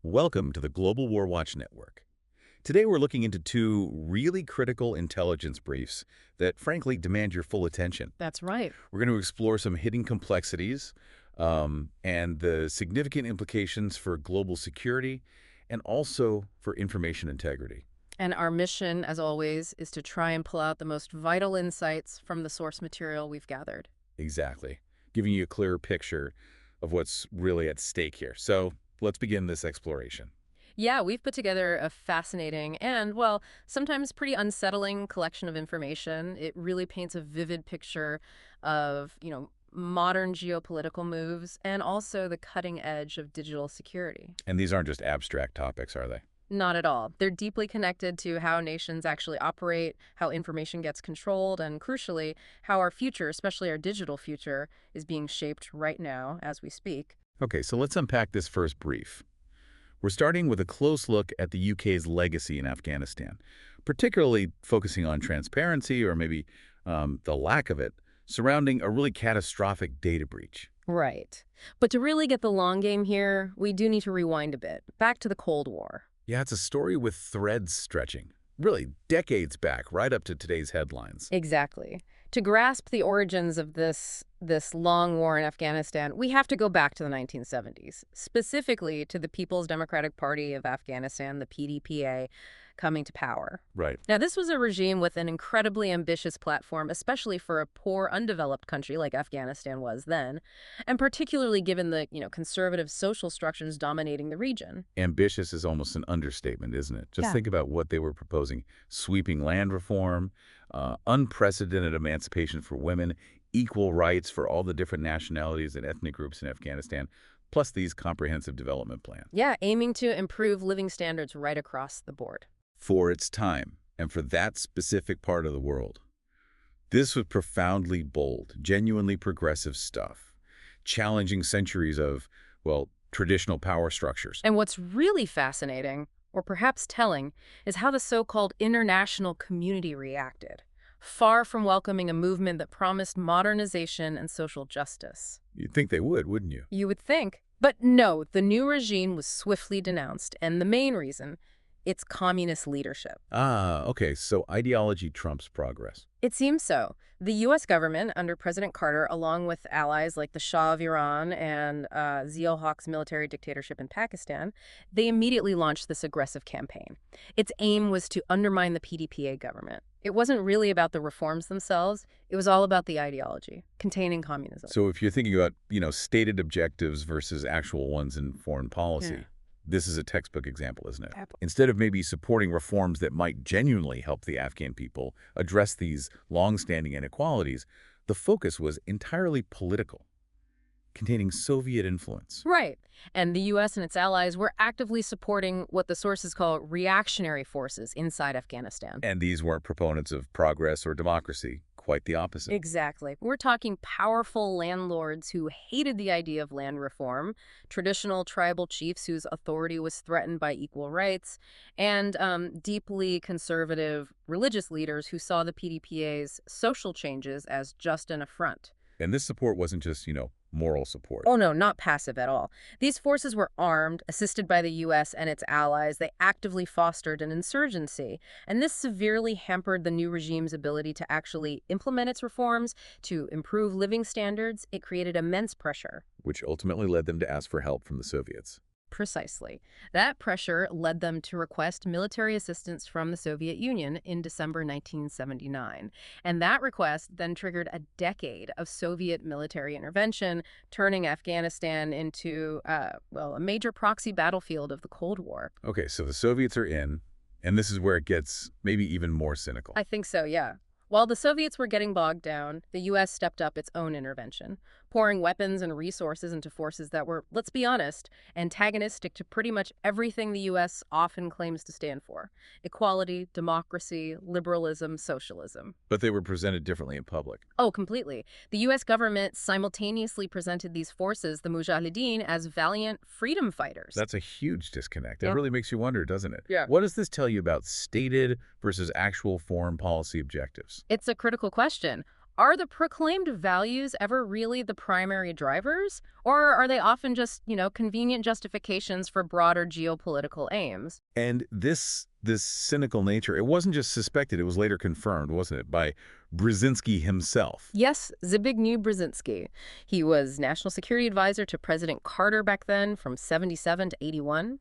Welcome to the Global WarWatch Network. Today we're looking into two really critical intelligence briefs that frankly demand your full attention. That's right. We're going to explore some hidden complexities and the significant implications for global security and also for information integrity. And our mission, as always, is to try and pull out the most vital insights from the source material we've gathered. Exactly. Giving you a clearer picture of what's really at stake here. So let's begin this exploration. Yeah, we've put together a fascinating and, well, sometimes pretty unsettling collection of information. It really paints a vivid picture of, modern geopolitical moves and also the cutting edge of digital security. And these aren't just abstract topics, are they? Not at all. They're deeply connected to how nations actually operate, how information gets controlled, and crucially, how our future, especially our digital future, is being shaped right now as we speak. Okay, so let's unpack this first brief. We're starting with a close look at the UK's legacy in Afghanistan, particularly focusing on transparency or maybe the lack of it surrounding a really catastrophic data breach. Right. But to really get the long game here, we do need to rewind a bit, back to the Cold War. Yeah, it's a story with threads stretching, really decades back, right up to today's headlines. Exactly. To grasp the origins of this long war in Afghanistan, we have to go back to the 1970s, specifically to the People's Democratic Party of Afghanistan, the PDPA, coming to power. Right. Now, this was a regime with an incredibly ambitious platform, especially for a poor, undeveloped country like Afghanistan was then, and particularly given the, conservative social structures dominating the region. Ambitious is almost an understatement, isn't it? Just Yeah. think about what they were proposing. Sweeping land reform, unprecedented emancipation for women, equal rights for all the different nationalities and ethnic groups in Afghanistan, plus these comprehensive development plans. Yeah, aiming to improve living standards right across the board. For its time and for that specific part of the world. This was profoundly bold, genuinely progressive stuff, challenging centuries of, well, traditional power structures. And what's really fascinating, or perhaps telling, is how the so-called international community reacted, far from welcoming a movement that promised modernization and social justice. You'd think they would, wouldn't you? You would think. But no, the new regime was swiftly denounced, and the main reason, its communist leadership. Ah, okay, so ideology trumps progress. It seems so. The U.S. government, under President Carter, along with allies like the Shah of Iran and Zia-ul-Haq's military dictatorship in Pakistan, they immediately launched this aggressive campaign. Its aim was to undermine the PDPA government. It wasn't really about the reforms themselves. It was all about the ideology, containing communism. So if you're thinking about, stated objectives versus actual ones in foreign policy, Yeah. this is a textbook example, isn't it? Yep. Instead of maybe supporting reforms that might genuinely help the Afghan people address these long-standing inequalities, the focus was entirely political, containing Soviet influence. Right. And the U.S. and its allies were actively supporting what the sources call reactionary forces inside Afghanistan. And these weren't proponents of progress or democracy, quite the opposite. Exactly. We're talking powerful landlords who hated the idea of land reform, traditional tribal chiefs whose authority was threatened by equal rights, and deeply conservative religious leaders who saw the PDPA's social changes as just an affront. And this support wasn't just, moral support. Oh, no, not passive at all. These forces were armed, assisted by the U.S. and its allies. They actively fostered an insurgency, and this severely hampered the new regime's ability to actually implement its reforms, to improve living standards. It created immense pressure. Which ultimately led them to ask for help from the Soviets. Precisely. That pressure led them to request military assistance from the Soviet Union in December 1979. And that request then triggered a decade of Soviet military intervention, turning Afghanistan into, a major proxy battlefield of the Cold War. Okay, so the Soviets are in, and this is where it gets maybe even more cynical. I think so, yeah. While the Soviets were getting bogged down, the U.S. stepped up its own intervention, pouring weapons and resources into forces that were, let's be honest, antagonistic to pretty much everything the U.S. often claims to stand for: equality, democracy, liberalism, socialism. But they were presented differently in public. Oh, completely. The U.S. government simultaneously presented these forces, the Mujahideen, as valiant freedom fighters. That's a huge disconnect. Yeah. It really makes you wonder, doesn't it? Yeah. What does this tell you about stated versus actual foreign policy objectives? It's a critical question. Are the proclaimed values ever really the primary drivers? Or are they often just, convenient justifications for broader geopolitical aims? And this cynical nature, it wasn't just suspected, it was later confirmed, wasn't it, by Brzezinski himself. Yes, Zbigniew Brzezinski. He was National Security Advisor to President Carter back then from 77 to 81.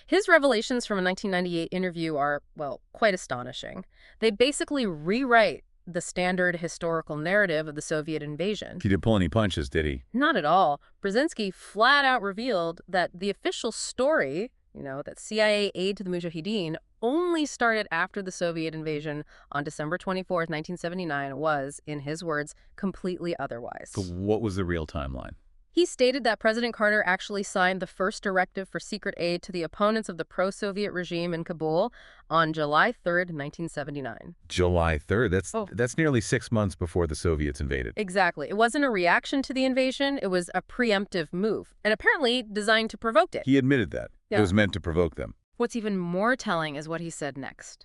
His revelations from a 1998 interview are, well, quite astonishing. They basically rewrite the standard historical narrative of the Soviet invasion. He didn't pull any punches, did he? Not at all. Brzezinski flat out revealed that the official story, that CIA aid to the Mujahideen only started after the Soviet invasion on December 24th, 1979 was, in his words, completely otherwise. So what was the real timeline? He stated that President Carter actually signed the first directive for secret aid to the opponents of the pro-Soviet regime in Kabul on July 3rd, 1979. July 3rd. Oh. That's nearly 6 months before the Soviets invaded. Exactly. It wasn't a reaction to the invasion. It was a preemptive move, and apparently designed to provoke it. He admitted that. Yeah. It was meant to provoke them. What's even more telling is what he said next.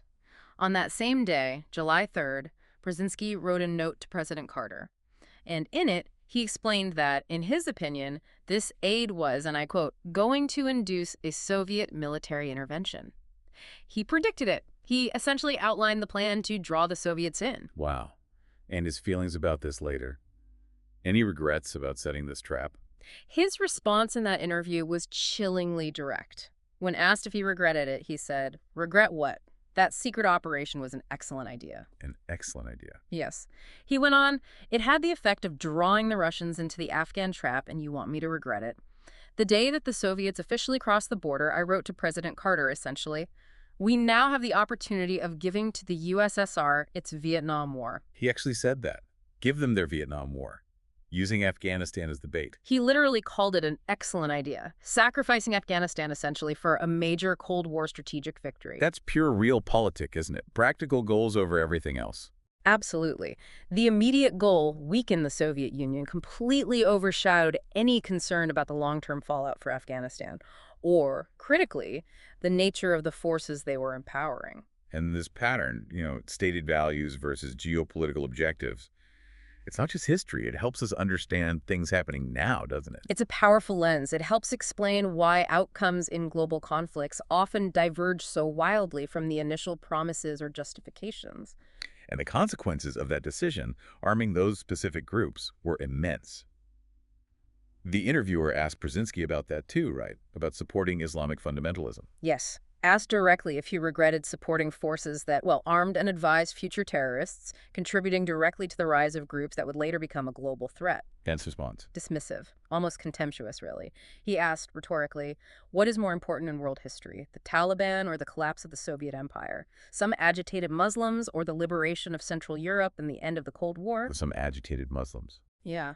On that same day, July 3rd, Brzezinski wrote a note to President Carter. And in it, he explained that, in his opinion, this aid was, and I quote, going to induce a Soviet military intervention. He predicted it. He essentially outlined the plan to draw the Soviets in. Wow. And his feelings about this later? Any regrets about setting this trap? His response in that interview was chillingly direct. When asked if he regretted it, he said, "Regret what? That secret operation was an excellent idea." An excellent idea. Yes. He went on, "It had the effect of drawing the Russians into the Afghan trap, and you want me to regret it. The day that the Soviets officially crossed the border, I wrote to President Carter, essentially, we now have the opportunity of giving to the USSR its Vietnam War." He actually said that. Give them their Vietnam War, using Afghanistan as the bait. He literally called it an excellent idea, sacrificing Afghanistan essentially for a major Cold War strategic victory. That's pure realpolitik, isn't it? Practical goals over everything else. Absolutely. The immediate goal, weaken the Soviet Union, completely overshadowed any concern about the long-term fallout for Afghanistan, or, critically, the nature of the forces they were empowering. And this pattern, stated values versus geopolitical objectives, it's not just history. It helps us understand things happening now, doesn't it? It's a powerful lens. It helps explain why outcomes in global conflicts often diverge so wildly from the initial promises or justifications. And the consequences of that decision, arming those specific groups, were immense. The interviewer asked Brzezinski about that too, right? About supporting Islamic fundamentalism. Yes. Asked directly if he regretted supporting forces that, well, armed and advised future terrorists, contributing directly to the rise of groups that would later become a global threat. Hence response. Dismissive, almost contemptuous, really. He asked, rhetorically, what is more important in world history, the Taliban or the collapse of the Soviet Empire? Some agitated Muslims or the liberation of Central Europe and the end of the Cold War? Some agitated Muslims. Yeah.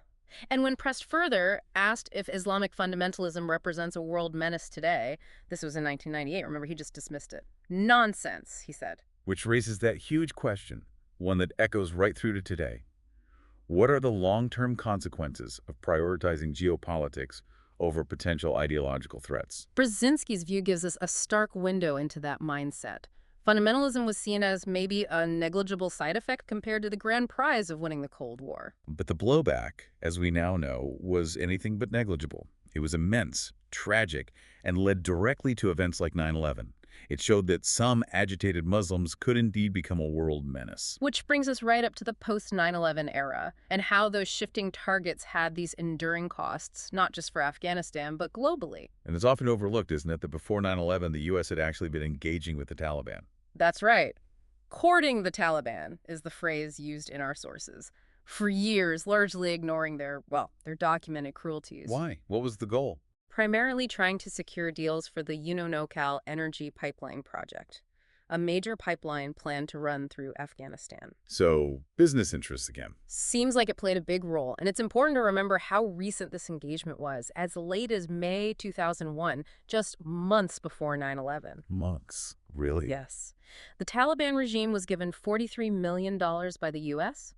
And when pressed further, asked if Islamic fundamentalism represents a world menace today. This was in 1998. Remember, he just dismissed it. Nonsense, he said. Which raises that huge question, one that echoes right through to today. What are the long-term consequences of prioritizing geopolitics over potential ideological threats? Brzezinski's view gives us a stark window into that mindset. Fundamentalism was seen as maybe a negligible side effect compared to the grand prize of winning the Cold War. But the blowback, as we now know, was anything but negligible. It was immense, tragic, and led directly to events like 9/11. It showed that some agitated Muslims could indeed become a world menace. Which brings us right up to the post-9/11 era, and how those shifting targets had these enduring costs, not just for Afghanistan, but globally. And it's often overlooked, isn't it, that before 9/11, the U.S. had actually been engaging with the Taliban. That's right. Courting the Taliban is the phrase used in our sources. For years, largely ignoring their documented cruelties. Why? What was the goal? Primarily trying to secure deals for the UNO-NOCAL energy pipeline project, a major pipeline planned to run through Afghanistan. So, business interests again. Seems like it played a big role, and it's important to remember how recent this engagement was, as late as May 2001, just months before 9/11. Months? Really? Yes. The Taliban regime was given $43 million by the U.S.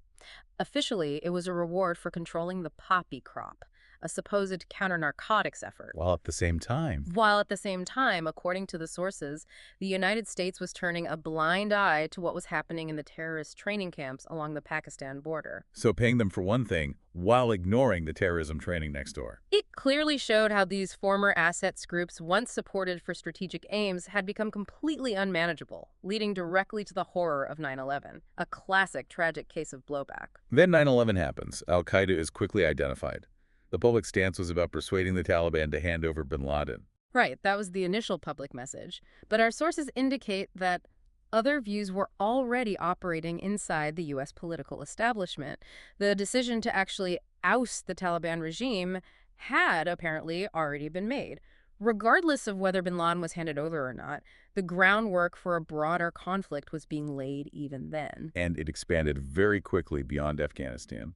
Officially, it was a reward for controlling the poppy crop, a supposed counter-narcotics effort. While at the same time. While at the same time, according to the sources, the United States was turning a blind eye to what was happening in the terrorist training camps along the Pakistan border. So paying them for one thing while ignoring the terrorism training next door. It clearly showed how these former assets groups, once supported for strategic aims, had become completely unmanageable, leading directly to the horror of 9/11, a classic tragic case of blowback. Then 9/11 happens. Al-Qaeda is quickly identified. The public stance was about persuading the Taliban to hand over bin Laden. Right, that was the initial public message. But our sources indicate that other views were already operating inside the U.S. political establishment. The decision to actually oust the Taliban regime had apparently already been made. Regardless of whether bin Laden was handed over or not, the groundwork for a broader conflict was being laid even then. And it expanded very quickly beyond Afghanistan.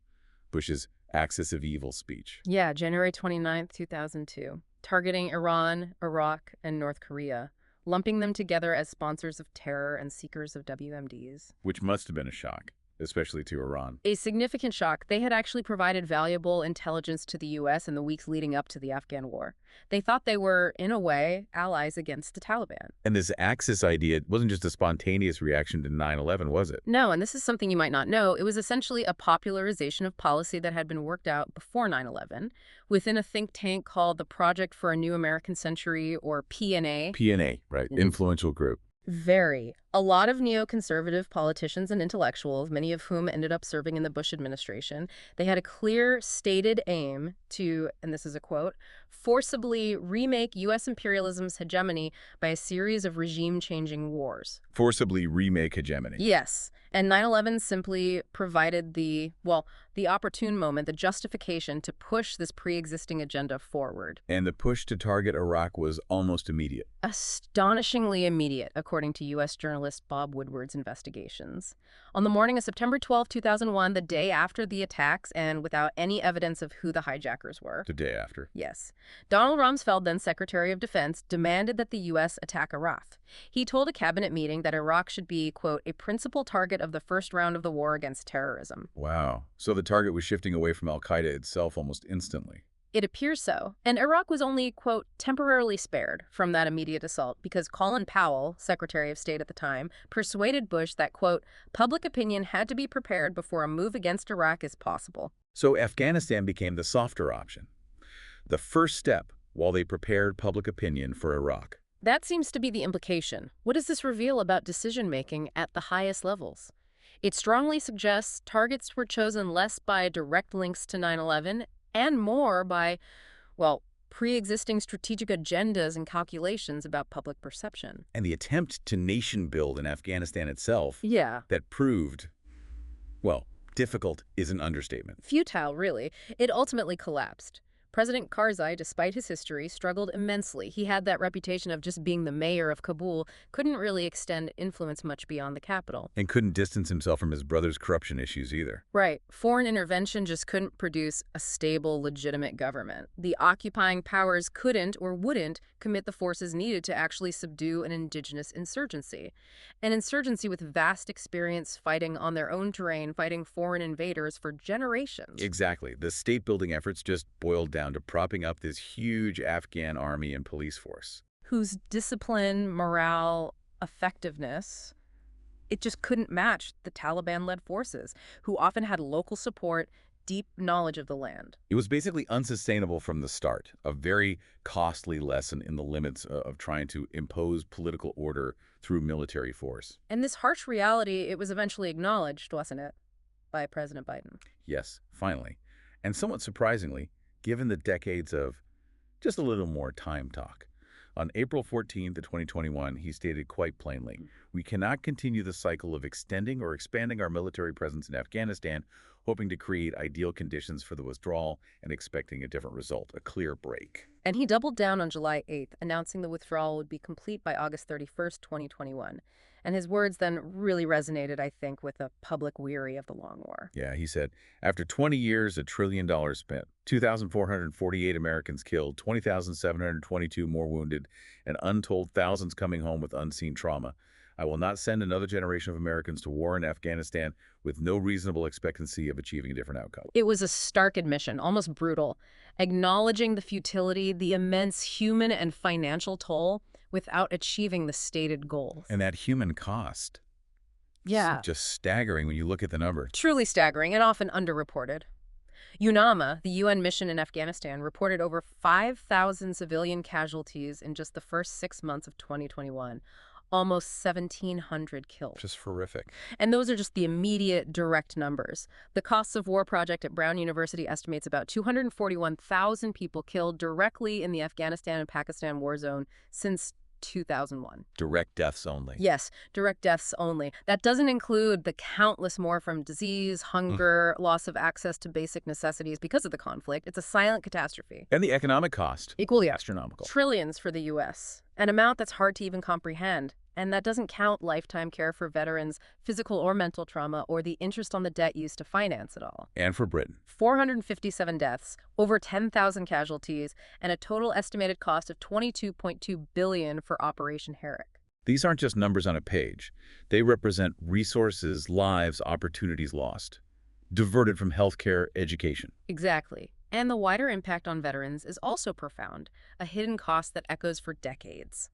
Bush's axis of evil speech. Yeah, January 29th, 2002, targeting Iran, Iraq, and North Korea, lumping them together as sponsors of terror and seekers of WMDs. Which must have been a shock, especially to Iran. A significant shock. They had actually provided valuable intelligence to the U.S. in the weeks leading up to the Afghan war. They thought they were, in a way, allies against the Taliban. And this Axis idea wasn't just a spontaneous reaction to 9/11, was it? No, and this is something you might not know. It was essentially a popularization of policy that had been worked out before 9/11 within a think tank called the Project for a New American Century, or PNA. PNA, right? Influential group. Very. A lot of neoconservative politicians and intellectuals, many of whom ended up serving in the Bush administration, they had a clear stated aim to, and this is a quote, forcibly remake U.S. imperialism's hegemony by a series of regime-changing wars. Forcibly remake hegemony. Yes. And 9/11 simply provided the opportune moment, the justification to push this pre-existing agenda forward. And the push to target Iraq was almost immediate. Astonishingly immediate, according to U.S. journalist Bob Woodward's investigations. On the morning of September 12, 2001, the day after the attacks and without any evidence of who the hijackers were. The day after. Yes. Donald Rumsfeld, then Secretary of Defense, demanded that the U.S. attack Iraq. He told a cabinet meeting that Iraq should be, quote, a principal target of the first round of the war against terrorism. Wow. So the target was shifting away from al-Qaeda itself almost instantly. It appears so. And Iraq was only, quote, temporarily spared from that immediate assault because Colin Powell, Secretary of State at the time, persuaded Bush that, quote, public opinion had to be prepared before a move against Iraq is possible. So Afghanistan became the softer option. The first step while they prepared public opinion for Iraq. That seems to be the implication. What does this reveal about decision-making at the highest levels? It strongly suggests targets were chosen less by direct links to 9/11 and more by, well, pre-existing strategic agendas and calculations about public perception. And the attempt to nation build in Afghanistan itself that proved, well, difficult is an understatement. Futile, really. It ultimately collapsed. President Karzai, despite his history, struggled immensely. He had that reputation of just being the mayor of Kabul, couldn't really extend influence much beyond the capital. And couldn't distance himself from his brother's corruption issues either. Right. Foreign intervention just couldn't produce a stable, legitimate government. The occupying powers couldn't or wouldn't commit the forces needed to actually subdue an indigenous insurgency. An insurgency with vast experience fighting on their own terrain, fighting foreign invaders for generations. Exactly. The state-building efforts just boiled down to propping up this huge Afghan army and police force. Whose discipline, morale, effectiveness, it just couldn't match the Taliban-led forces, who often had local support, deep knowledge of the land. It was basically unsustainable from the start, a very costly lesson in the limits of trying to impose political order through military force. And this harsh reality, it was eventually acknowledged, wasn't it, by President Biden? Yes, finally. And somewhat surprisingly, given the decades of just a little more time talk. On April 14th, 2021, he stated quite plainly, we cannot continue the cycle of extending or expanding our military presence in Afghanistan, hoping to create ideal conditions for the withdrawal and expecting a different result, a clear break. And he doubled down on July 8th, announcing the withdrawal would be complete by August 31st, 2021. And his words then really resonated, I think, with a public weary of the long war. Yeah, he said, after 20 years, $1 trillion spent, 2,448 Americans killed, 20,722 more wounded, and untold thousands coming home with unseen trauma, I will not send another generation of Americans to war in Afghanistan with no reasonable expectancy of achieving a different outcome. It was a stark admission, almost brutal, acknowledging the futility, the immense human and financial toll without achieving the stated goals. And that human cost. Yeah. Just staggering when you look at the number. Truly staggering and often underreported. UNAMA, the UN mission in Afghanistan, reported over 5,000 civilian casualties in just the first 6 months of 2021. Almost 1,700 killed. Just horrific. And those are just the immediate, direct numbers. The Costs of War Project at Brown University estimates about 241,000 people killed directly in the Afghanistan and Pakistan war zone since 2001. Direct deaths only. Yes, direct deaths only. That doesn't include the countless more from disease, hunger, loss of access to basic necessities because of the conflict. It's a silent catastrophe. And the economic cost. Equally astronomical. Trillions for the U.S., an amount that's hard to even comprehend. And that doesn't count lifetime care for veterans, physical or mental trauma, or the interest on the debt used to finance it all. And for Britain. 457 deaths, over 10,000 casualties, and a total estimated cost of $22.2 billion for Operation Herrick. These aren't just numbers on a page. They represent resources, lives, opportunities lost, diverted from healthcare, education. Exactly. And the wider impact on veterans is also profound, a hidden cost that echoes for decades.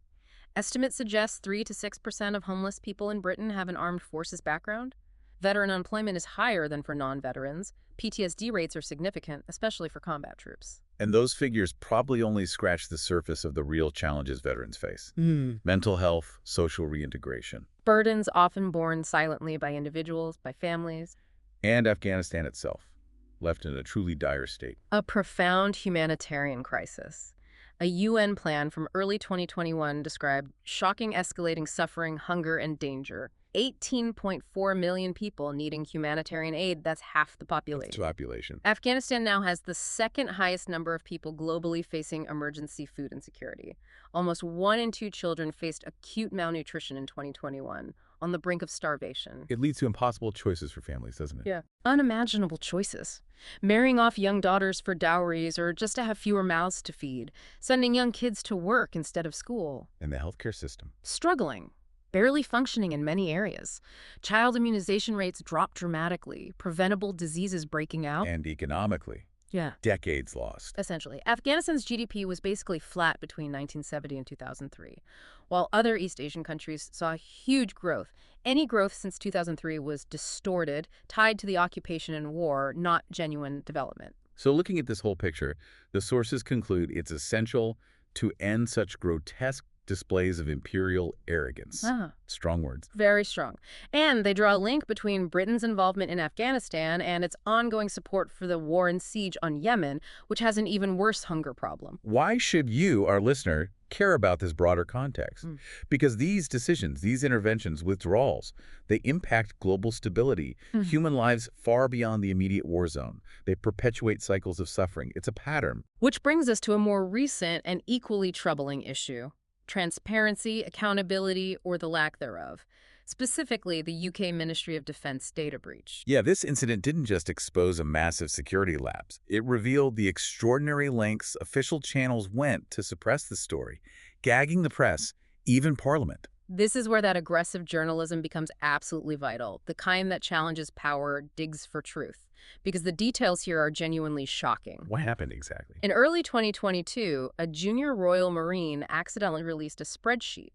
Estimates suggest 3 to 6% of homeless people in Britain have an armed forces background. Veteran unemployment is higher than for non-veterans. PTSD rates are significant, especially for combat troops. And those figures probably only scratch the surface of the real challenges veterans face. Mental health, social reintegration. Burdens often borne silently by individuals, by families. And Afghanistan itself, left in a truly dire state. A profound humanitarian crisis. A UN plan from early 2021 described shocking escalating suffering, hunger, and danger. 18.4 million people needing humanitarian aid. That's half the population. Afghanistan now has the second highest number of people globally facing emergency food insecurity. Almost 1 in 2 children faced acute malnutrition in 2021, on the brink of starvation. It leads to impossible choices for families, doesn't it? Yeah. Unimaginable choices. Marrying off young daughters for dowries or just to have fewer mouths to feed. Sending young kids to work instead of school. And the healthcare system. Struggling. Barely functioning in many areas. Child immunization rates drop dramatically. Preventable diseases breaking out. And economically. Yeah. Decades lost. Essentially. Afghanistan's GDP was basically flat between 1970 and 2003, while other East Asian countries saw huge growth. Any growth since 2003 was distorted, tied to the occupation and war, not genuine development. So looking at this whole picture, the sources conclude it's essential to end such grotesque displays of imperial arrogance. Strong words. Very strong. And they draw a link between Britain's involvement in Afghanistan and its ongoing support for the war and siege on Yemen, which has an even worse hunger problem. Why should you, our listener, care about this broader context? Because these decisions, these interventions, withdrawals, they impact global stability, human lives far beyond the immediate war zone. They perpetuate cycles of suffering. It's a pattern. Which brings us to a more recent and equally troubling issue. Transparency, accountability, or the lack thereof. Specifically, the UK Ministry of Defence data breach. Yeah, this incident didn't just expose a massive security lapse. It revealed the extraordinary lengths official channels went to suppress the story, gagging the press, even Parliament. This is where that aggressive journalism becomes absolutely vital, the kind that challenges power, digs for truth. Because the details here are genuinely shocking. What happened exactly? In early 2022, a junior Royal Marine accidentally released a spreadsheet.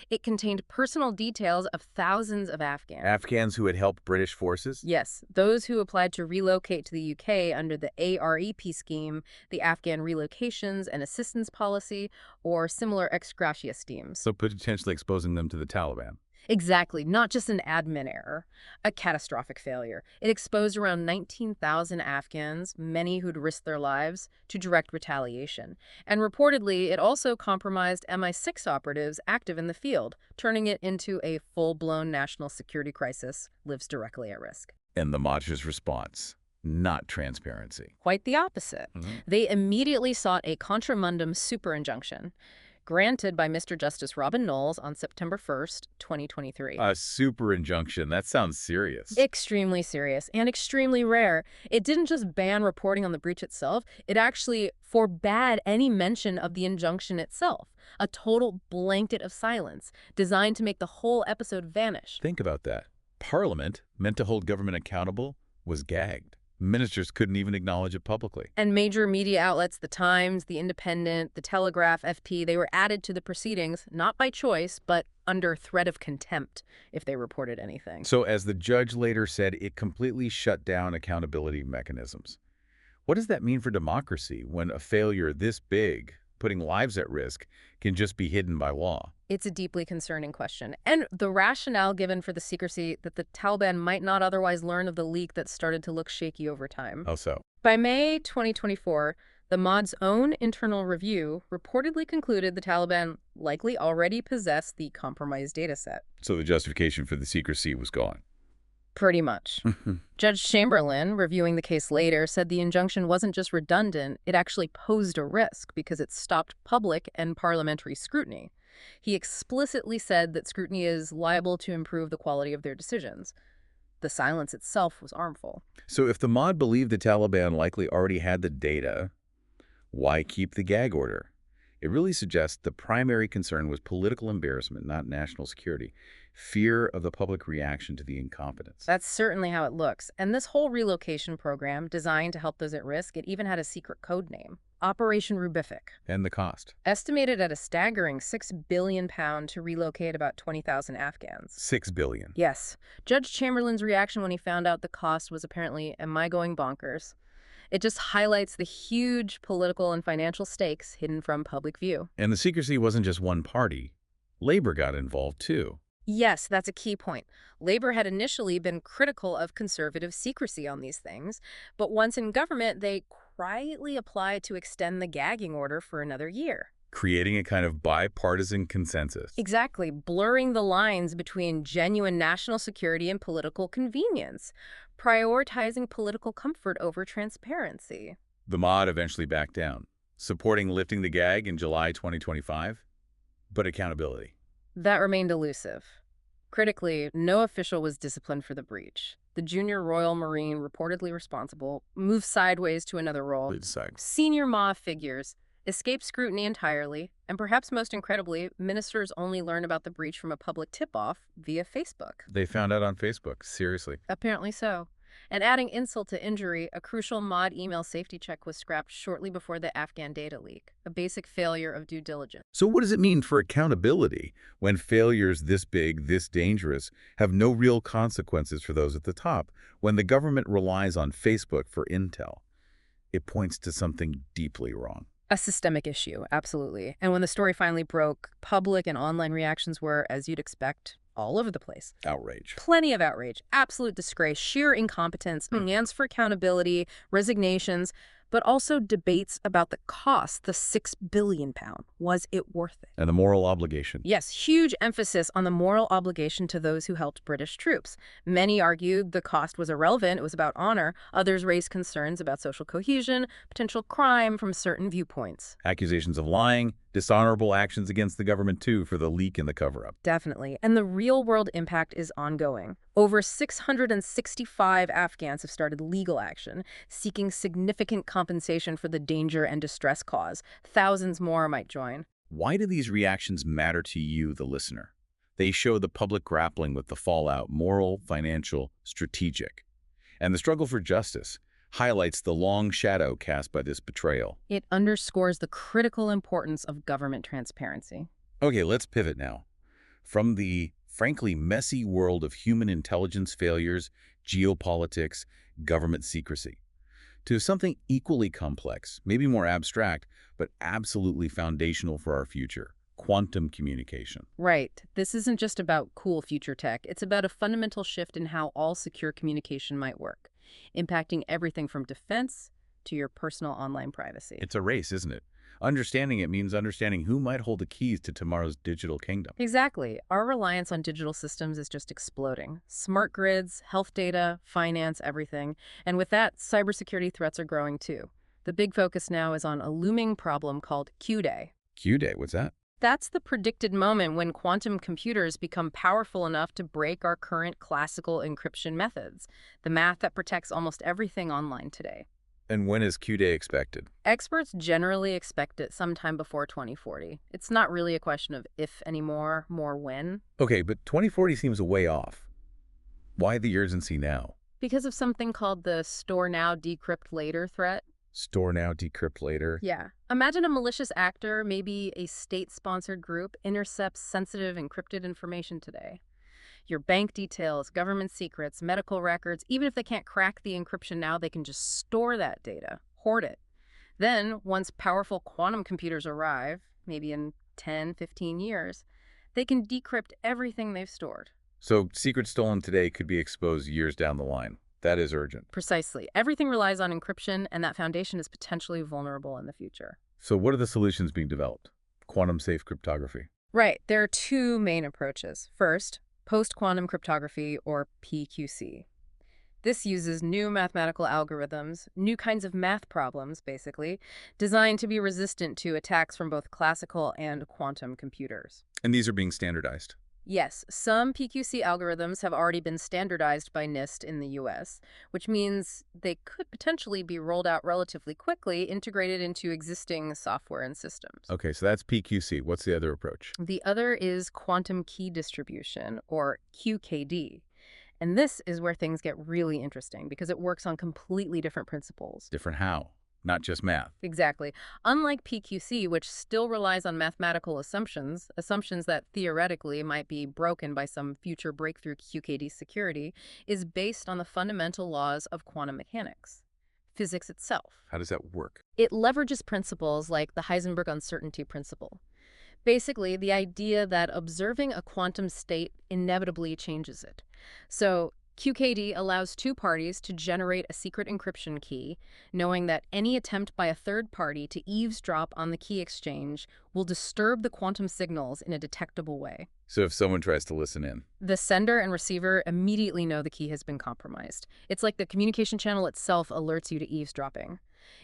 It contained personal details of thousands of Afghans. Afghans who had helped British forces? Yes, those who applied to relocate to the UK under the ARAP scheme, the Afghan Relocations and Assistance Policy, or similar ex gratia schemes. So potentially exposing them to the Taliban. Exactly, not just an admin error, a catastrophic failure. It exposed around 19,000 Afghans, many who'd risked their lives, to direct retaliation. And reportedly, it also compromised MI6 operatives active in the field, turning it into a full-blown national security crisis, lives directly at risk. And the Madh's response? Not transparency. Quite the opposite. They immediately sought a contra mundum super-injunction. granted by Mr. Justice Robin Knowles on September 1st, 2023. A super-injunction. That sounds serious. Extremely serious and extremely rare. It didn't just ban reporting on the breach itself, it actually forbade any mention of the injunction itself. A total blanket of silence, designed to make the whole episode vanish. Think about that. Parliament, meant to hold government accountable, was gagged. Ministers couldn't even acknowledge it publicly. And major media outlets, The Times, The Independent, The Telegraph, FT, they were added to the proceedings, not by choice, but under threat of contempt if they reported anything. So as the judge later said, it completely shut down accountability mechanisms. What does that mean for democracy when a failure this big, putting lives at risk, can just be hidden by law? It's a deeply concerning question. And the rationale given for the secrecy that the Taliban might not otherwise learn of the leak that started to look shaky over time. How so? By May 2024, the MoD's own internal review reportedly concluded the Taliban likely already possessed the compromised dataset. So the justification for the secrecy was gone. Pretty much. Judge Chamberlain, reviewing the case later, said the injunction wasn't just redundant, it actually posed a risk because it stopped public and parliamentary scrutiny. He explicitly said that scrutiny is liable to improve the quality of their decisions. The silence itself was harmful. So if the MoD believed the Taliban likely already had the data, why keep the gag order? It really suggests the primary concern was political embarrassment, not national security. Fear of the public reaction to the incompetence. That's certainly how it looks. And this whole relocation program, designed to help those at risk, it even had a secret code name. Operation Rubific. And the cost. Estimated at a staggering £6 billion to relocate about 20,000 Afghans. $6 billion. Yes. Judge Chamberlain's reaction when he found out the cost was apparently, am I going bonkers? It just highlights the huge political and financial stakes hidden from public view. And the secrecy wasn't just one party. Labor got involved, too. Yes, that's a key point. Labor had initially been critical of conservative secrecy on these things, but once in government, they quietly applied to extend the gagging order for another year. Creating a kind of bipartisan consensus. Exactly, blurring the lines between genuine national security and political convenience, prioritizing political comfort over transparency. The MoD eventually backed down, supporting lifting the gag in July 2025, but accountability. That remained elusive. Critically, no official was disciplined for the breach. The junior Royal Marine, reportedly responsible, moved sideways to another role. Senior MA figures escaped scrutiny entirely, and perhaps most incredibly, ministers only learned about the breach from a public tip-off via Facebook. They found out on Facebook, seriously. Apparently so. And adding insult to injury, a crucial MoD email safety check was scrapped shortly before the Afghan data leak, a basic failure of due diligence. So what does it mean for accountability when failures this big, this dangerous, have no real consequences for those at the top, when the government relies on Facebook for intel? It points to something deeply wrong. A systemic issue, absolutely. And when the story finally broke, public and online reactions were, as you'd expect, all over the place. Outrage. Plenty of outrage, absolute disgrace, sheer incompetence, demands for accountability, resignations, but also debates about the cost, the £6 billion. Was it worth it? And the moral obligation. Yes, huge emphasis on the moral obligation to those who helped British troops. Many argued the cost was irrelevant, it was about honor. Others raised concerns about social cohesion, potential crime from certain viewpoints. Accusations of lying, dishonorable actions against the government, too, for the leak and the cover-up. Definitely. And the real-world impact is ongoing. Over 665 Afghans have started legal action, seeking significant compensation for the danger and distress caused. Thousands more might join. Why do these reactions matter to you, the listener? They show the public grappling with the fallout, moral, financial, strategic. And the struggle for justice highlights the long shadow cast by this betrayal. It underscores the critical importance of government transparency. Okay, let's pivot now. From the frankly messy world of human intelligence failures, geopolitics, government secrecy, to something equally complex, maybe more abstract, but absolutely foundational for our future: quantum communication. Right. This isn't just about cool future tech. It's about a fundamental shift in how all secure communication might work, impacting everything from defense to your personal online privacy. It's a race, isn't it? Understanding it means understanding who might hold the keys to tomorrow's digital kingdom. Exactly. Our reliance on digital systems is just exploding. Smart grids, health data, finance, everything. And with that, cybersecurity threats are growing too. The big focus now is on a looming problem called Q-Day. Q-Day, what's that? That's the predicted moment when quantum computers become powerful enough to break our current classical encryption methods, the math that protects almost everything online today. And when is Q-Day expected? Experts generally expect it sometime before 2040. It's not really a question of if anymore, more when. Okay, but 2040 seems a way off. Why the urgency now? Because of something called the store now, decrypt later threat. Store now, decrypt later. Yeah. Imagine a malicious actor, maybe a state-sponsored group, intercepts sensitive encrypted information today. Your bank details, government secrets, medical records, even if they can't crack the encryption now, they can just store that data, hoard it. Then, once powerful quantum computers arrive, maybe in 10, 15 years, they can decrypt everything they've stored. So secrets stolen today could be exposed years down the line. That is urgent. Precisely. Everything relies on encryption, and that foundation is potentially vulnerable in the future. So what are the solutions being developed? Quantum-safe cryptography. Right. There are two main approaches. First, post-quantum cryptography, or PQC. This uses new mathematical algorithms, new kinds of math problems, basically, designed to be resistant to attacks from both classical and quantum computers. And these are being standardized. Yes, some PQC algorithms have already been standardized by NIST in the US, which means they could potentially be rolled out relatively quickly, integrated into existing software and systems. Okay, so that's PQC. What's the other approach? The other is quantum key distribution, or QKD. And this is where things get really interesting because it works on completely different principles. Different how? Not just math. Exactly. Unlike PQC, which still relies on mathematical assumptions that theoretically might be broken by some future breakthrough QKD security, is based on the fundamental laws of quantum mechanics, physics itself. How does that work? It leverages principles like the Heisenberg uncertainty principle. Basically, the idea that observing a quantum state inevitably changes it. So, QKD allows two parties to generate a secret encryption key, knowing that any attempt by a third party to eavesdrop on the key exchange will disturb the quantum signals in a detectable way. So if someone tries to listen in. The sender and receiver immediately know the key has been compromised. It's like the communication channel itself alerts you to eavesdropping.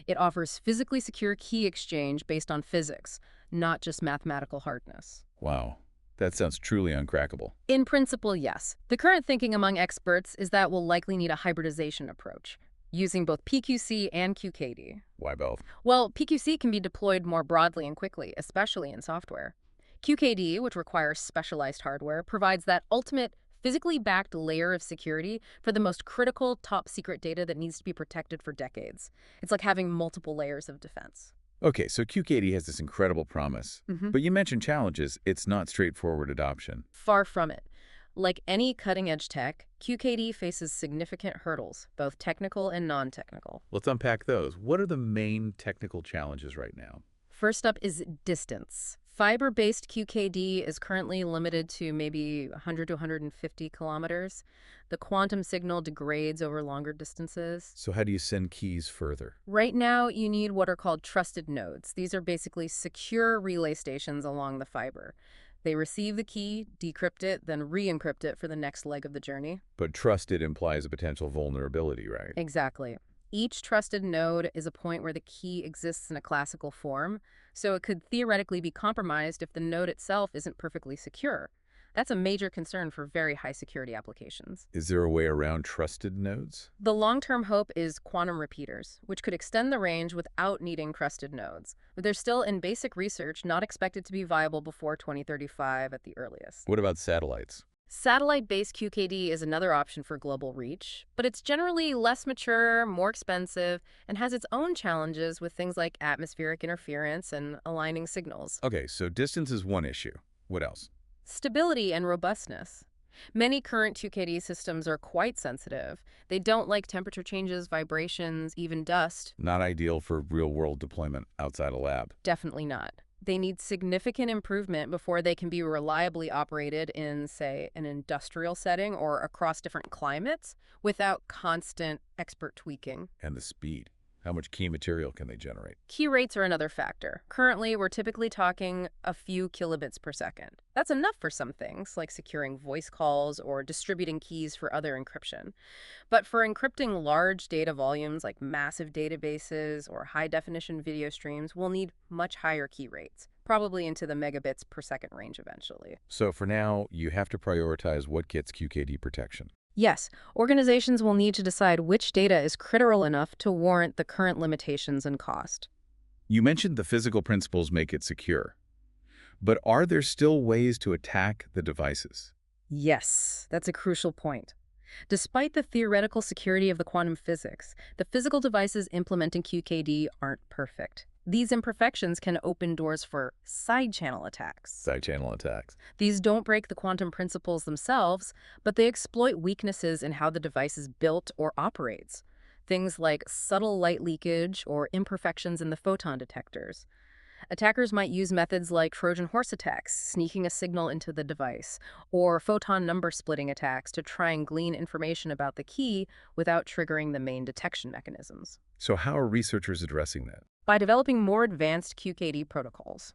It offers physically secure key exchange based on physics, not just mathematical hardness. Wow, that sounds truly uncrackable. In principle, yes. The current thinking among experts is that we'll likely need a hybridization approach, using both PQC and QKD. Why both? Well, PQC can be deployed more broadly and quickly, especially in software. QKD, which requires specialized hardware, provides that ultimate physically backed layer of security for the most critical top-secret data that needs to be protected for decades. It's like having multiple layers of defense. Okay, so QKD has this incredible promise. But you mentioned challenges. It's not straightforward adoption. Far from it. Like any cutting-edge tech, QKD faces significant hurdles, both technical and non-technical. Let's unpack those. What are the main technical challenges right now? First up is distance. Fiber-based QKD is currently limited to maybe 100 to 150 kilometers. The quantum signal degrades over longer distances. So how do you send keys further? Right now, you need what are called trusted nodes. These are basically secure relay stations along the fiber. They receive the key, decrypt it, then re-encrypt it for the next leg of the journey. But trusted implies a potential vulnerability, right? Exactly. Each trusted node is a point where the key exists in a classical form, so it could theoretically be compromised if the node itself isn't perfectly secure. That's a major concern for very high security applications. Is there a way around trusted nodes? The long-term hope is quantum repeaters, which could extend the range without needing trusted nodes. But they're still in basic research, not expected to be viable before 2035 at the earliest. What about satellites? Satellite-based QKD is another option for global reach, but it's generally less mature, more expensive, and has its own challenges with things like atmospheric interference and aligning signals. Okay, so distance is one issue. What else? Stability and robustness. Many current QKD systems are quite sensitive. They don't like temperature changes, vibrations, even dust. Not ideal for real-world deployment outside a lab. Definitely not. They need significant improvement before they can be reliably operated in, say, an industrial setting or across different climates without constant expert tweaking. And the speed. How much key material can they generate? Key rates are another factor. Currently, we're typically talking a few kilobits per second. That's enough for some things, like securing voice calls or distributing keys for other encryption. But for encrypting large data volumes like massive databases or high-definition video streams, we'll need much higher key rates, probably into the megabits per second range eventually. So for now, you have to prioritize what gets QKD protection. Yes, organizations will need to decide which data is critical enough to warrant the current limitations and cost. You mentioned the physical principles make it secure, but are there still ways to attack the devices? Yes, that's a crucial point. Despite the theoretical security of the quantum physics, the physical devices implementing QKD aren't perfect. These imperfections can open doors for side-channel attacks. Side-channel attacks. These don't break the quantum principles themselves, but they exploit weaknesses in how the device is built or operates. Things like subtle light leakage or imperfections in the photon detectors. Attackers might use methods like Trojan horse attacks, sneaking a signal into the device, or photon number splitting attacks to try and glean information about the key without triggering the main detection mechanisms. So how are researchers addressing that? By developing more advanced QKD protocols,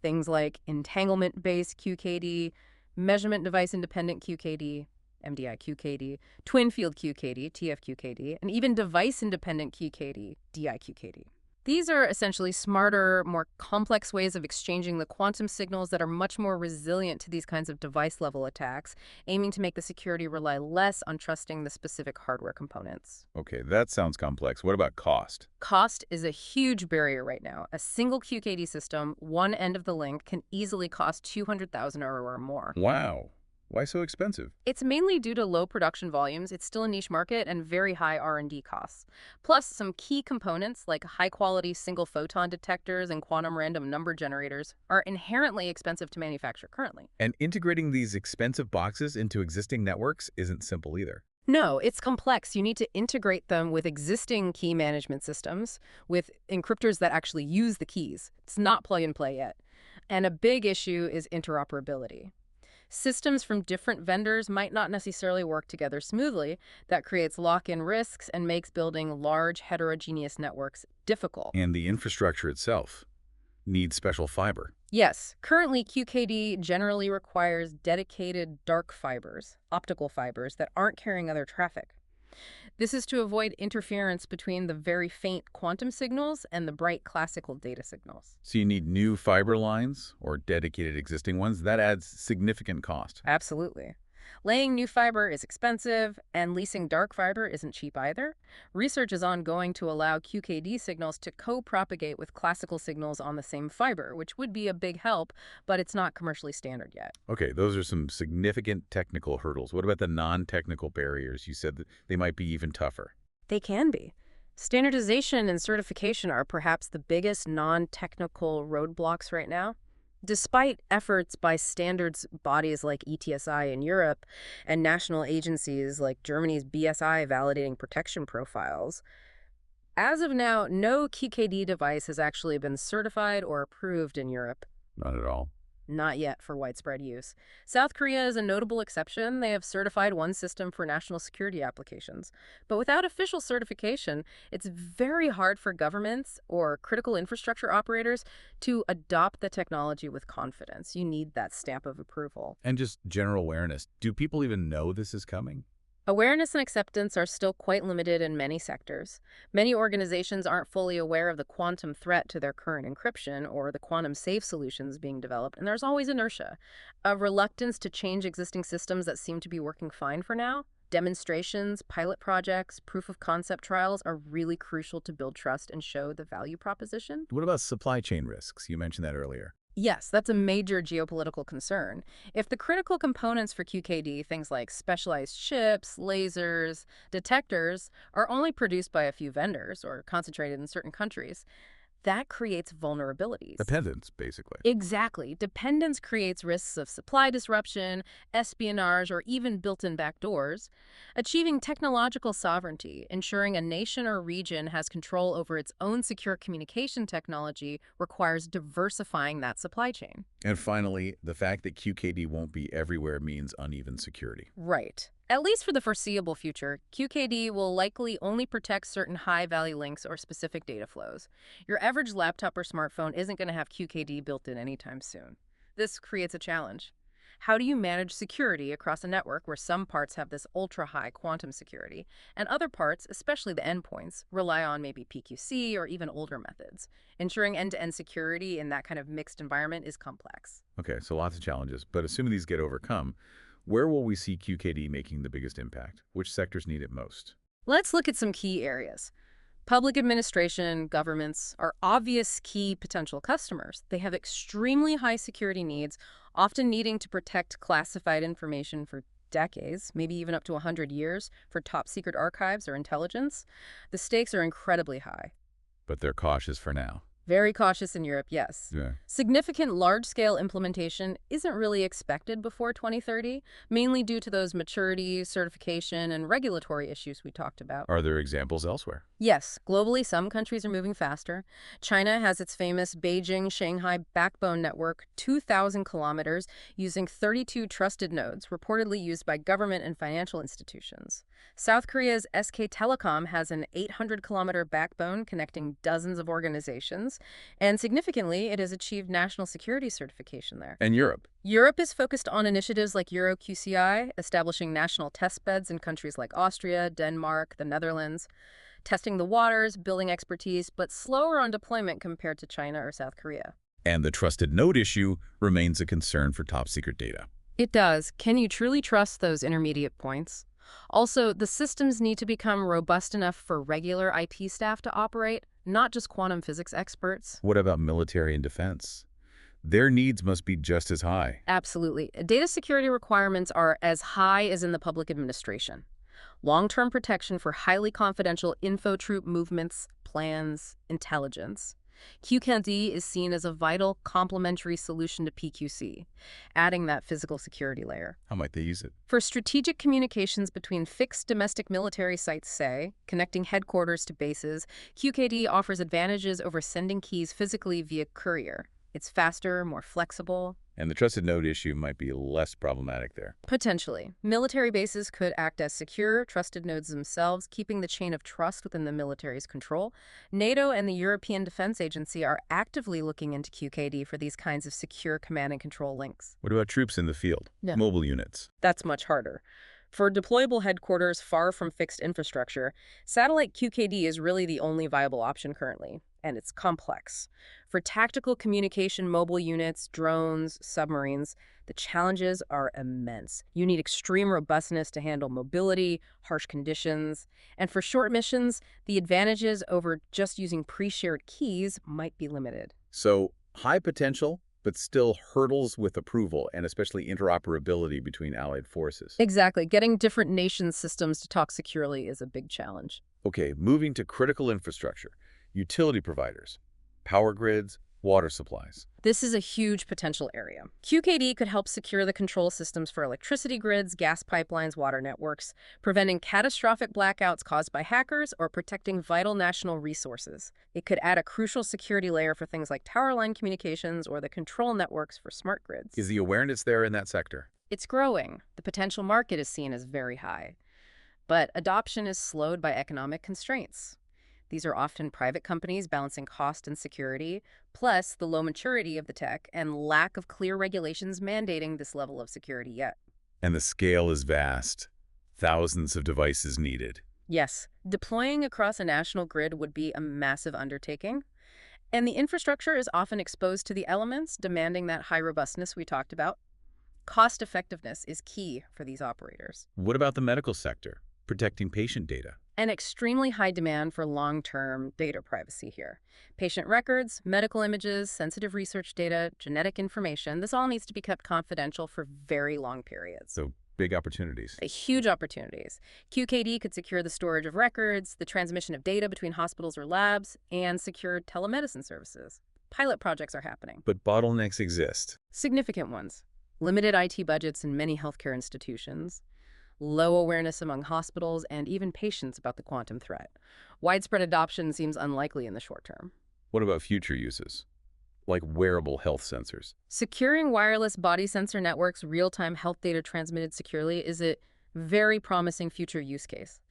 things like entanglement-based QKD, measurement device-independent QKD, MDI QKD, twin-field QKD, TFQKD, and even device-independent QKD, DIQKD. These are essentially smarter, more complex ways of exchanging the quantum signals that are much more resilient to these kinds of device-level attacks, aiming to make the security rely less on trusting the specific hardware components. Okay, that sounds complex. What about cost? Cost is a huge barrier right now. A single QKD system, one end of the link, can easily cost $200,000 or more. Wow. Why so expensive? It's mainly due to low production volumes, it's still a niche market, and very high R&D costs. Plus, some key components like high-quality single photon detectors and quantum random number generators are inherently expensive to manufacture currently. And integrating these expensive boxes into existing networks isn't simple either. No, it's complex. You need to integrate them with existing key management systems, with encryptors that actually use the keys. It's not plug and play yet. And a big issue is interoperability. Systems from different vendors might not necessarily work together smoothly. That creates lock-in risks and makes building large, heterogeneous networks difficult. And the infrastructure itself needs special fiber. Yes, currently QKD generally requires dedicated dark fibers, optical fibers, that aren't carrying other traffic. This is to avoid interference between the very faint quantum signals and the bright classical data signals. So you need new fiber lines or dedicated existing ones. That adds significant cost. Absolutely. Laying new fiber is expensive, and leasing dark fiber isn't cheap either. Research is ongoing to allow QKD signals to co-propagate with classical signals on the same fiber, which would be a big help, but it's not commercially standard yet. Okay, those are some significant technical hurdles. What about the non-technical barriers? You said that they might be even tougher. They can be. Standardization and certification are perhaps the biggest non-technical roadblocks right now. Despite efforts by standards bodies like ETSI in Europe and national agencies like Germany's BSI validating protection profiles, as of now, no QKD device has actually been certified or approved in Europe. Not at all. Not yet for widespread use. South Korea is a notable exception. They have certified one system for national security applications. But without official certification, it's very hard for governments or critical infrastructure operators to adopt the technology with confidence. You need that stamp of approval. And just general awareness. Do people even know this is coming? Awareness and acceptance are still quite limited in many sectors. Many organizations aren't fully aware of the quantum threat to their current encryption or the quantum-safe solutions being developed, and there's always inertia, a reluctance to change existing systems that seem to be working fine for now. Demonstrations, pilot projects, proof-of-concept trials are really crucial to build trust and show the value proposition. What about supply chain risks? You mentioned that earlier. Yes, that's a major geopolitical concern. If the critical components for QKD, things like specialized chips, lasers, detectors, are only produced by a few vendors or concentrated in certain countries, that creates vulnerabilities. Dependence, basically. Exactly. Dependence creates risks of supply disruption, espionage, or even built-in backdoors. Achieving technological sovereignty, ensuring a nation or region has control over its own secure communication technology, requires diversifying that supply chain. And finally, the fact that QKD won't be everywhere means uneven security. Right. At least for the foreseeable future, QKD will likely only protect certain high-value links or specific data flows. Your average laptop or smartphone isn't going to have QKD built in anytime soon. This creates a challenge. How do you manage security across a network where some parts have this ultra-high quantum security, and other parts, especially the endpoints, rely on maybe PQC or even older methods? Ensuring end-to-end security in that kind of mixed environment is complex. Okay, so lots of challenges, but assuming these get overcome, where will we see QKD making the biggest impact? Which sectors need it most? Let's look at some key areas. Public administration, governments are obvious key potential customers. They have extremely high security needs, often needing to protect classified information for decades, maybe even up to 100 years for top secret archives or intelligence. The stakes are incredibly high. But they're cautious for now. Very cautious in Europe, yes. Yeah. Significant large-scale implementation isn't really expected before 2030, mainly due to those maturity, certification, and regulatory issues we talked about. Are there examples elsewhere? Yes, globally, some countries are moving faster. China has its famous Beijing-Shanghai backbone network, 2,000 kilometers, using 32 trusted nodes, reportedly used by government and financial institutions. South Korea's SK Telecom has an 800-kilometer backbone connecting dozens of organizations, and significantly, it has achieved national security certification there. And Europe? Europe is focused on initiatives like EuroQCI, establishing national test beds in countries like Austria, Denmark, the Netherlands, testing the waters, building expertise, but slower on deployment compared to China or South Korea. And the trusted node issue remains a concern for top-secret data. It does. Can you truly trust those intermediate points? Also, the systems need to become robust enough for regular IT staff to operate, not just quantum physics experts. What about military and defense? Their needs must be just as high. Absolutely. Data security requirements are as high as in the public administration. Long-term protection for highly confidential info troop movements, plans, intelligence. QKD is seen as a vital complementary solution to PQC, adding that physical security layer. How might they use it? For strategic communications between fixed domestic military sites, say, connecting headquarters to bases, QKD offers advantages over sending keys physically via courier. It's faster, more flexible. And the trusted node issue might be less problematic there. Potentially. Military bases could act as secure, trusted nodes themselves, keeping the chain of trust within the military's control. NATO and the European Defense Agency are actively looking into QKD for these kinds of secure command and control links. What about troops in the field? No. Mobile units? That's much harder. For deployable headquarters far from fixed infrastructure, satellite QKD is really the only viable option currently, and it's complex. For tactical communication mobile units, drones, submarines, the challenges are immense. You need extreme robustness to handle mobility, harsh conditions, and for short missions, the advantages over just using pre-shared keys might be limited. So, high potential, but still hurdles with approval and especially interoperability between allied forces. Exactly. Getting different nations' systems to talk securely is a big challenge. Okay, moving to critical infrastructure, utility providers, power grids, water supplies. This is a huge potential area. QKD could help secure the control systems for electricity grids, gas pipelines, water networks, preventing catastrophic blackouts caused by hackers or protecting vital national resources. It could add a crucial security layer for things like tower line communications or the control networks for smart grids. Is the awareness there in that sector? It's growing. The potential market is seen as very high. But adoption is slowed by economic constraints. These are often private companies balancing cost and security, plus the low maturity of the tech and lack of clear regulations mandating this level of security yet. And the scale is vast. Thousands of devices needed. Yes, deploying across a national grid would be a massive undertaking. And the infrastructure is often exposed to the elements, demanding that high robustness we talked about. Cost effectiveness is key for these operators. What about the medical sector? Protecting patient data? An extremely high demand for long-term data privacy here. Patient records, medical images, sensitive research data, genetic information, this all needs to be kept confidential for very long periods. So big opportunities. Huge opportunities. QKD could secure the storage of records, the transmission of data between hospitals or labs, and secure telemedicine services. Pilot projects are happening. But bottlenecks exist. Significant ones. Limited IT budgets in many healthcare institutions. Low awareness among hospitals and even patients about the quantum threat. Widespread adoption seems unlikely in the short term. What about future uses? Like wearable health sensors? Securing wireless body sensor networks, real-time health data transmitted securely is a Very promising future use case.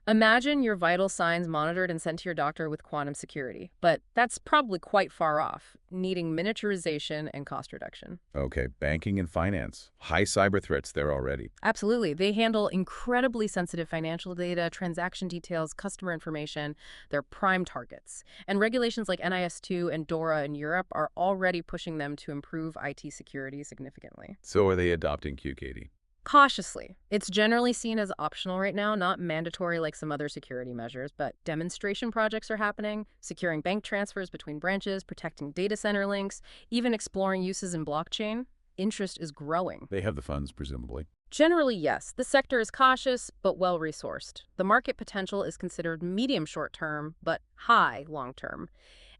Imagine your vital signs monitored and sent to your doctor with quantum security, but that's probably quite far off, needing miniaturization and cost reduction. Okay, banking and finance. High cyber threats there already. Absolutely. They handle incredibly sensitive financial data, transaction details, customer information. They're prime targets. And regulations like NIS2 and DORA in Europe are already pushing them to improve IT security significantly. So are they adopting QKD? Cautiously. It's generally seen as optional right now, not mandatory like some other security measures, but demonstration projects are happening, securing bank transfers between branches, protecting data center links, even exploring uses in blockchain. Interest is growing. They have the funds, presumably. Generally, yes. The sector is cautious, but well-resourced. The market potential is considered medium short-term, but high long-term.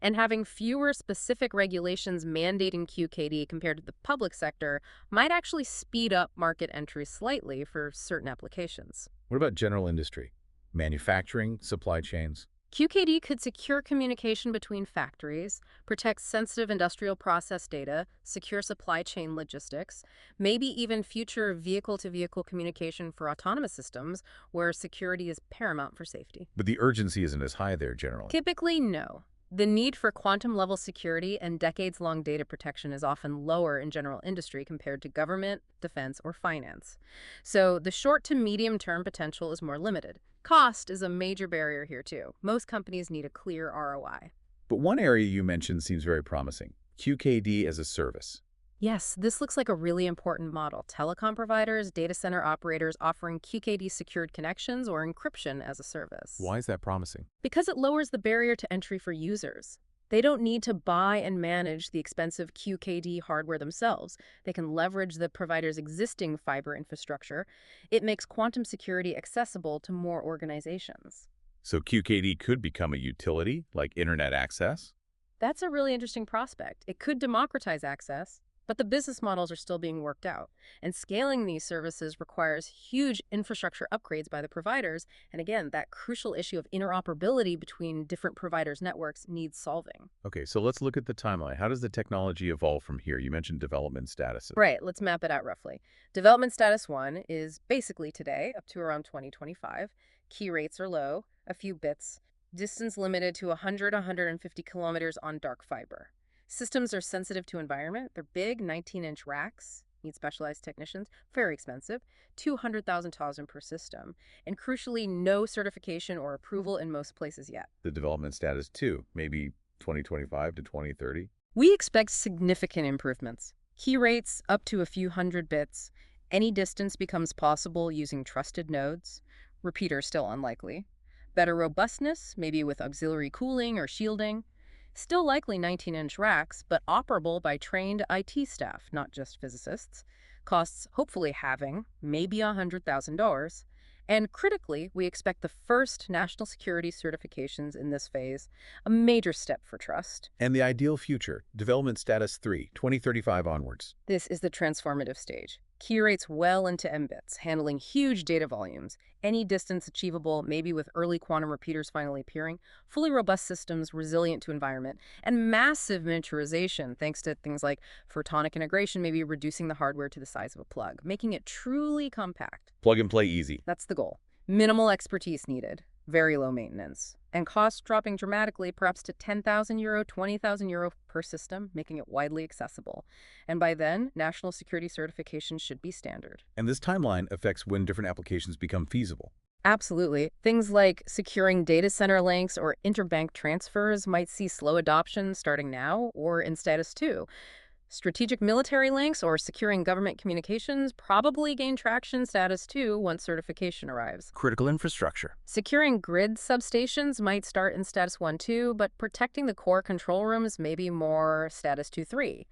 And having fewer specific regulations mandating QKD compared to the public sector might actually speed up market entry slightly for certain applications. What about general industry? Manufacturing, supply chains? QKD could secure communication between factories, protect sensitive industrial process data, secure supply chain logistics, maybe even future vehicle-to-vehicle communication for autonomous systems where security is paramount for safety. But the urgency isn't as high there generally. Typically, no. The need for quantum-level security and decades-long data protection is often lower in general industry compared to government, defense, or finance. So the short to medium-term potential is more limited. Cost is a major barrier here, too. Most companies need a clear ROI. But one area you mentioned seems very promising. QKD as a service. Yes, this looks like a really important model. Telecom providers, data center operators offering QKD secured connections or encryption as a service. Why is that promising? Because it lowers the barrier to entry for users. They don't need to buy and manage the expensive QKD hardware themselves. They can leverage the provider's existing fiber infrastructure. It makes quantum security accessible to more organizations. So QKD could become a utility, like internet access? That's a really interesting prospect. It could democratize access, but the business models are still being worked out. And scaling these services requires huge infrastructure upgrades by the providers. And again, that crucial issue of interoperability between different providers' networks needs solving. Okay, so let's look at the timeline. How does the technology evolve from here? You mentioned development statuses. Right, let's map it out roughly. Development status 1 is basically today, up to around 2025. Key rates are low, a few bits. Distance limited to 150 kilometers on dark fiber. Systems are sensitive to environment. They're big, 19-inch racks, need specialized technicians, very expensive, 200,000 TOSM per system, and crucially, no certification or approval in most places yet. The development status 2, maybe 2025 to 2030? We expect significant improvements. Key rates up to a few hundred bits. Any distance becomes possible using trusted nodes. Repeater still unlikely. Better robustness, maybe with auxiliary cooling or shielding. Still likely 19-inch racks, but operable by trained IT staff, not just physicists. Costs hopefully halving, maybe $100,000. And critically, we expect the first national security certifications in this phase, a major step for trust. And the ideal future, development status 3, 2035 onwards. This is the transformative stage. Key rates well into mbits, handling huge data volumes, any distance achievable, maybe with early quantum repeaters finally appearing, fully robust systems resilient to environment, and massive miniaturization thanks to things like photonic integration, maybe reducing the hardware to the size of a plug, making it truly compact. Plug and play easy. That's the goal. Minimal expertise needed, very low maintenance, and costs dropping dramatically, perhaps to €10,000, €20,000 per system, making it widely accessible. And by then, national security certification should be standard. And this timeline affects when different applications become feasible. Absolutely. Things like securing data center links or interbank transfers might see slow adoption starting now or in status 2. Strategic military links or securing government communications probably gain traction status 2 once certification arrives. Critical infrastructure. Securing grid substations might start in status 1, 2, but protecting the core control rooms may be more status 2, 3.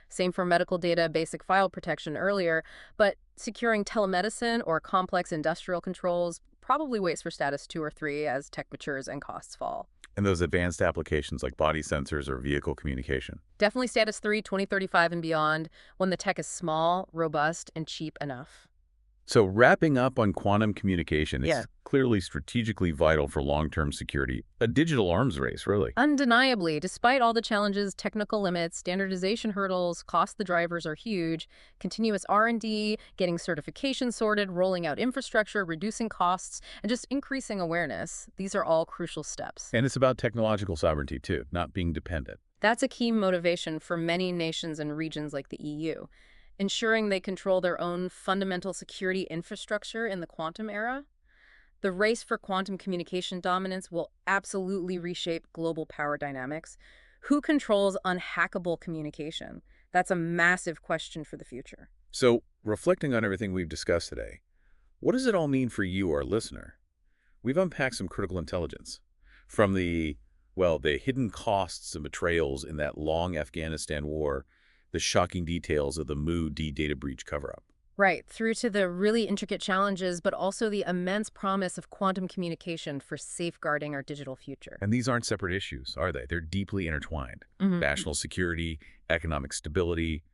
Same for medical data, basic file protection earlier, but securing telemedicine or complex industrial controls probably waits for status 2 or 3 as tech matures and costs fall. And those advanced applications like body sensors or vehicle communication. Definitely status 3, 2035 and beyond, when the tech is small, robust, and cheap enough. So wrapping up on quantum communication, it's Clearly strategically vital for long-term security. A digital arms race, really. Undeniably, despite all the challenges, technical limits, standardization hurdles, cost the drivers are huge, continuous R&D, getting certification sorted, rolling out infrastructure, reducing costs, and just increasing awareness. These are all crucial steps. And it's about technological sovereignty, too, not being dependent. That's a key motivation for many nations and regions like the EU, ensuring they control their own fundamental security infrastructure in the quantum era. The race for quantum communication dominance will absolutely reshape global power dynamics. Who controls unhackable communication? That's a massive question for the future. So, reflecting on everything we've discussed today, what does it all mean for you, our listener? We've unpacked some critical intelligence. From the hidden costs and betrayals in that long Afghanistan war, the shocking details of the MoD data breach cover-up. Right, through to the really intricate challenges, but also the immense promise of quantum communication for safeguarding our digital future. And these aren't separate issues, are they? They're deeply intertwined. National security, economic stability,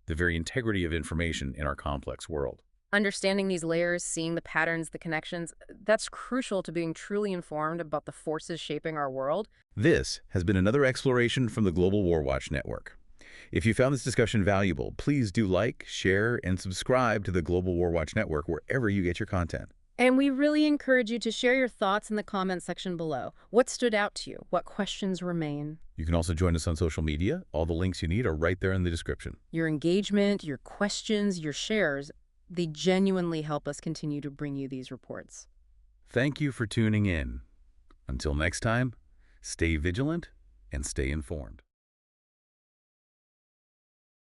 the very integrity of information in our complex world. Understanding these layers, seeing the patterns, the connections, that's crucial to being truly informed about the forces shaping our world. This has been another exploration from the Global WarWatch Network. If you found this discussion valuable, please do like, share, and subscribe to the Global WarWatch Network wherever you get your content. And we really encourage you to share your thoughts in the comment section below. What stood out to you? What questions remain? You can also join us on social media. All the links you need are right there in the description. Your engagement, your questions, your shares, they genuinely help us continue to bring you these reports. Thank you for tuning in. Until next time, stay vigilant and stay informed.